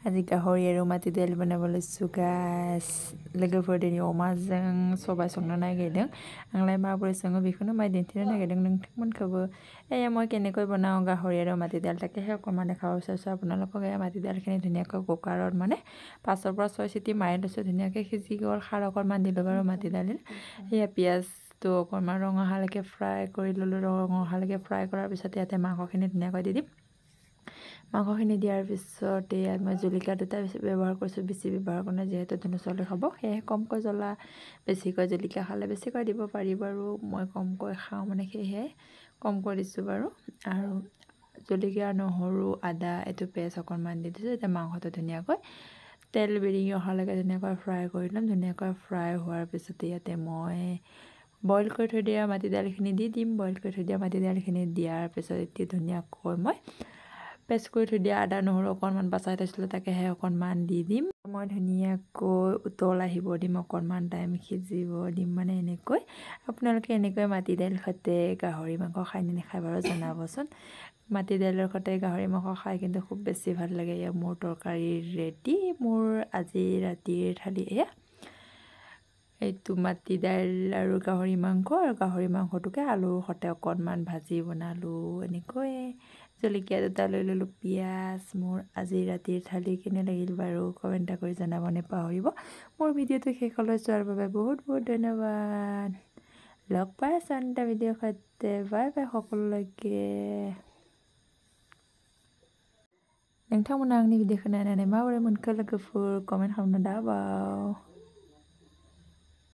আজি গাহৰি আৰু माथि दालि बानायनो লৈছোঁ गाइस लोगोफोर दिनै अमाजों सबाय संनो नागिरदों आंलाय माबोरै सङो बेखौनो माय दिन्थिनो नागिरदों नोंथांमोनखौबो মই কেনেকৈ বনাওঁ গাহৰি আৰু माथि दालि তাকেহে অকণমান দেখাব বিচাৰিছোঁ আপোনালোকক माथि दालिখিনি ধুনীয়াকৈ কুকাৰত মানে 5 পৰা 6 চিটি মাৰি লৈছোঁ ধুনীয়াকৈ সিজি গ'ল খাৰ অকণমান দিলোঁ বাৰু माथि दालिত এয়া পিঁয়াজটো অকণমান ৰঙাহালৈকে ফ্ৰাই কৰি ল'লোঁ ৰঙাহালৈকে ফ্ৰাই কৰাৰ পিছত ইয়াতে মাংসখিনি ধুনীয়াকৈ দি দিম মাংসখিনি দিয়াৰ পিছত ইয়াত মই জলকীয়া দুটা ব্যৱহাৰ কৰিছোঁ বেছি ব্যৱহাৰ কৰা নাই যিহেতু ধুনু ছোৱালী খাব সেয়ে কমকৈ জ্বলা বেছিকৈ জলকীয়া খালে বেছিকৈ দিব পাৰিব আৰু মই কমকৈ খাওঁ মানে সেয়ে কমকৈ দিছোঁ বাৰু আৰু জলকীয়া নহৰু আদা এইটো পেষ্ট অকণমান দি দিছোঁ এতিয়া মাংসটো ধুনীয়াকৈ তেল বিৰিঙি অহালৈকে ধুনীয়াকৈ ফ্ৰাই কৰি ল'ম ধুনীয়াকৈ ফ্ৰাই হোৱাৰ পিছতে ইয়াতে মই বইল কৰি থৈ দিয়া মাটি দালিখিনি দি দিম বইল কৰি থৈ দিয়া মাটি দালিখিনি দিয়াৰ পিছত এতিয়া ধুনীয়াকৈ মই পেষ্ট কৰি থৈ দিয়া আদা নহৰু অকণমান বাচাই থৈছিলোঁ তাকেহে অকণমান দি দিম মই ধুনীয়াকৈ উতল আহিব দিম অকণমান টাইম সিজিব দিম মানে এনেকৈ আপোনালোকে এনেকৈ মাটি দাইল সৈতে গাহৰি মাংস খাই নে নাখায় বাৰু জনাবচোন মাটি দাইলৰ সৈতে গাহৰি মাংস খাই কিন্তু খুব বেছি ভাল লাগে এয়া মোৰ তৰকাৰী ৰেডি মোৰ আজি ৰাতিৰ থালি এয়া এইটো মাটি দাইল আৰু গাহৰি মাংসটোকে আলুৰ সৈতে অকণমান ভাজি বনালোঁ এনেকৈ জলকীয়া দুটা লৈ ল'লোঁ পিঁয়াজ মোৰ আজি ৰাতিৰ থালি কেনে লাগিল বাৰু কমেণ্ট কৰি জনাব নাপাহৰিব মোৰ ভিডিঅ'টো শেষলৈ চোৱাৰ বাবে বহুত বহুত ধন্যবাদ লগ পাই আছোঁ আন এটা ভিডিঅ'ৰ সৈতে বাই বাই সকলোলৈকে नोंथांमोना आंनि भिडिअ'खौ नायनानै माबोरै मोनखो लोगोफोर कमेन्ट खालामनो दाबाव